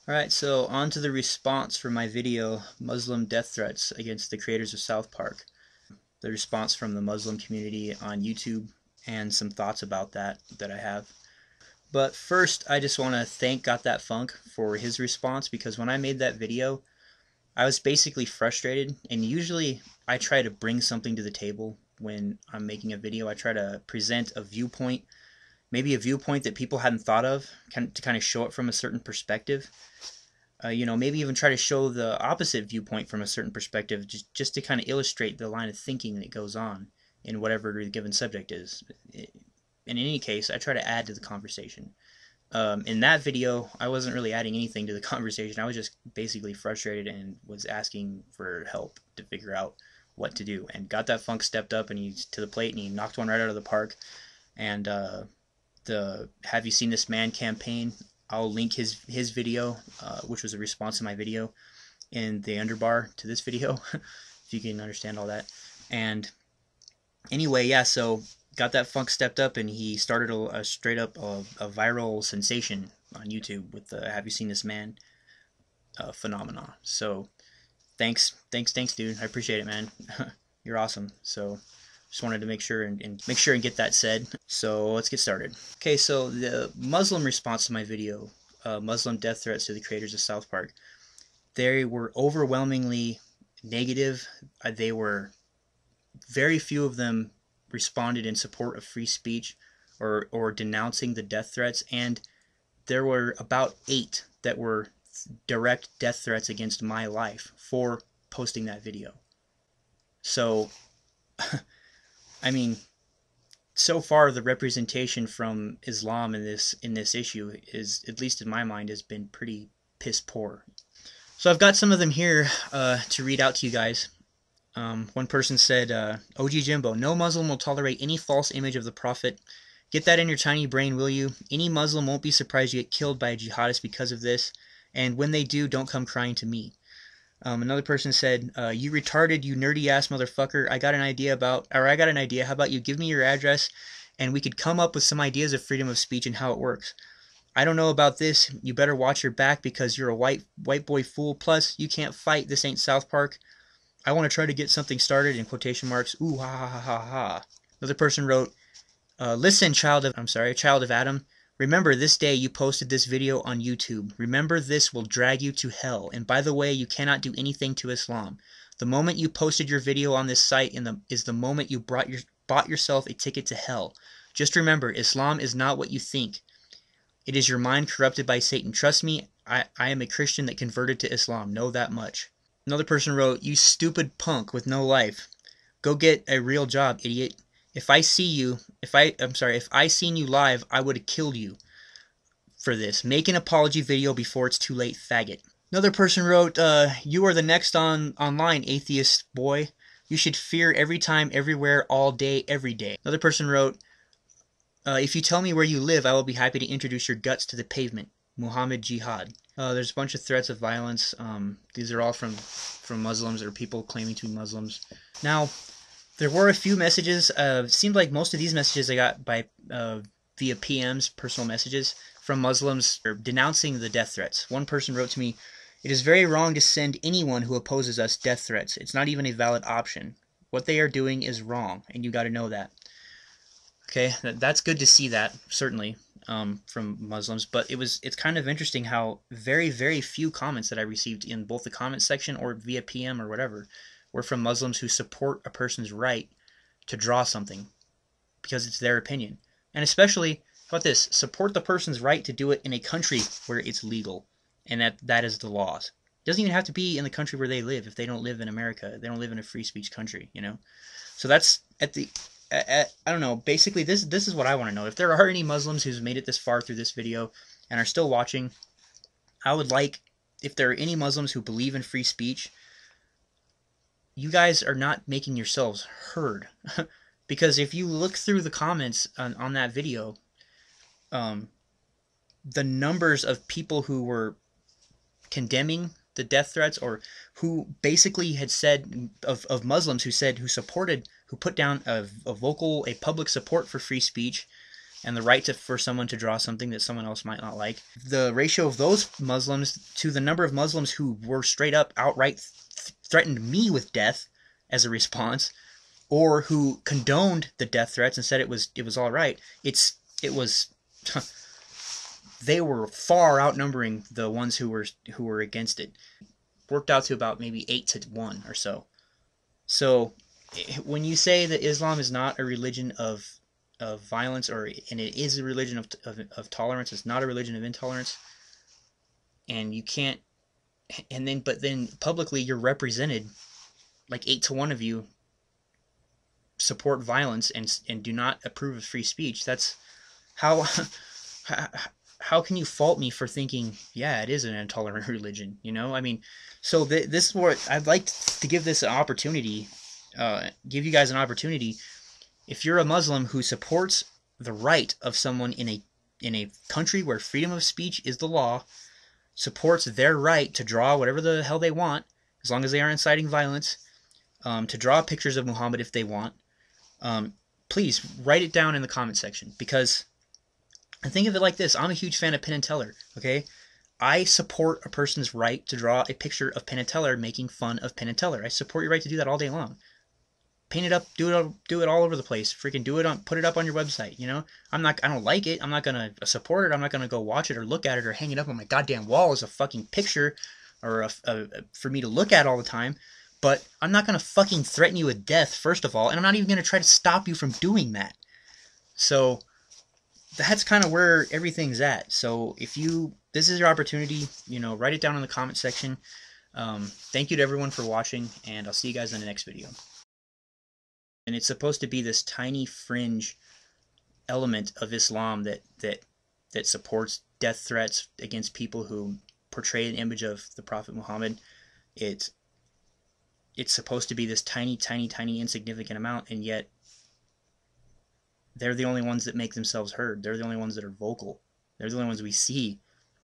Alright, so on to the response for my video, Muslim death threats against the creators of South Park. The response from the Muslim community on YouTube and some thoughts about that I have. But first, I just want to thank Gothatfunk for his response, because when I made that video, I was basically frustrated, and usually I try to bring something to the table when I'm making a video. I try to present a viewpoint, maybe a viewpoint that people hadn't thought of, to kind of show it from a certain perspective. Maybe even try to show the opposite viewpoint from a certain perspective, just to kind of illustrate the line of thinking that goes on in whatever the given subject is. In any case, I try to add to the conversation. In that video, I wasn't really adding anything to the conversation. I was just basically frustrated and was asking for help to figure out what to do. And Gothatfunk stepped up and he's to the plate and he knocked one right out of the park. And the Have You Seen This Man campaign, I'll link his video, which was a response to my video, in the underbar to this video, if you can understand all that. And anyway, yeah, so Gothatfunk stepped up and he started a straight up a viral sensation on YouTube with the Have You Seen This Man phenomena. So thanks dude, I appreciate it, man. You're awesome. So just wanted to make sure and get that said. So let's get started. Okay, so the Muslim response to my video, Muslim death threats to the creators of South Park, they were overwhelmingly negative. They were, very few of them responded in support of free speech or denouncing the death threats, and there were about 8 that were direct death threats against my life for posting that video. So I mean, so far the representation from Islam in this issue is, at least in my mind, has been pretty piss poor. So I've got some of them here to read out to you guys. One person said, OG Jimbo, no Muslim will tolerate any false image of the Prophet. Get that in your tiny brain, will you? Any Muslim won't be surprised you get killed by a jihadist because of this, and when they do, don't come crying to me. Another person said, you retarded, you nerdy ass motherfucker. I got an idea. How about you give me your address and we could come up with some ideas of freedom of speech and how it works. I don't know about this. You better watch your back because you're a white boy fool. Plus, you can't fight. This ain't South Park. I want to try to get something started, in quotation marks. Ooh, ha ha ha ha ha. Another person wrote, listen, child of Adam. Remember this day you posted this video on YouTube. Remember, this will drag you to hell. And by the way, you cannot do anything to Islam. The moment you posted your video on this site is the moment you bought yourself a ticket to hell. Just remember, Islam is not what you think. It is your mind corrupted by Satan. Trust me, I am a Christian that converted to Islam. Know that much. Another person wrote, you stupid punk with no life. Go get a real job, idiot. If I seen you live, I would have killed you for this. Make an apology video before it's too late, faggot. Another person wrote, you are the next online, atheist boy. You should fear every time, everywhere, all day, every day. Another person wrote, if you tell me where you live, I will be happy to introduce your guts to the pavement. Muhammad Jihad. There's a bunch of threats of violence. These are all from Muslims or people claiming to be Muslims. Now, there were a few messages. It seemed like most of these messages I got by via PMs, personal messages, from Muslims denouncing the death threats. One person wrote to me, it is very wrong to send anyone who opposes us death threats. It's not even a valid option. What they are doing is wrong, and you got to know that. Okay, that's good to see that, certainly, from Muslims, but it's kind of interesting how very, very few comments that I received in both the comment section or via PM or whatever were from Muslims who support a person's right to draw something because it's their opinion. And especially, how about this, support the person's right to do it in a country where it's legal and that is the laws. It doesn't even have to be in the country where they live. If they don't live in America, they don't live in a free speech country, you know? So that's I don't know, basically this is what I want to know. If there are any Muslims who's made it this far through this video and are still watching, I would like, if there are any Muslims who believe in free speech, you guys are not making yourselves heard. Because if you look through the comments on that video, the numbers of people who were condemning the death threats, or who basically had said, of Muslims who put down a public support for free speech, and the right for someone to draw something that someone else might not like. The ratio of those Muslims to the number of Muslims who were straight up outright threatened me with death as a response, or who condoned the death threats and said it was all right. It was they were far outnumbering the ones who were against it. Worked out to about maybe 8-1 or so. So when you say that Islam is not a religion of violence, and it is a religion of tolerance, it's not a religion of intolerance, and you can't, but then publicly you're represented, like 8-1 of you support violence and do not approve of free speech. That's how how can you fault me for thinking, yeah, it is an intolerant religion, you know? I mean, so this is what I'd like to give this an opportunity, give you guys an opportunity. If you're a Muslim who supports the right of someone in a country where freedom of speech is the law, supports their right to draw whatever the hell they want, as long as they aren't inciting violence, to draw pictures of Muhammad if they want, please write it down in the comment section, because I think of it like this. I'm a huge fan of Penn and Teller, okay? I support a person's right to draw a picture of Penn and Teller making fun of Penn and Teller. I support your right to do that all day long. Paint it up, do it all over the place. Freaking do it put it up on your website, you know? I don't like it. I'm not going to support it. I'm not going to go watch it or look at it or hang it up on my goddamn wall as a fucking picture or for me to look at all the time. But I'm not going to fucking threaten you with death, first of all, and I'm not even going to try to stop you from doing that. So that's kind of where everything's at. So if this is your opportunity, you know, write it down in the comment section. Thank you to everyone for watching, and I'll see you guys in the next video. And it's supposed to be this tiny fringe element of Islam that supports death threats against people who portray an image of the Prophet Muhammad. It's supposed to be this tiny insignificant amount, and yet they're the only ones that make themselves heard. They're the only ones that are vocal. They're the only ones we see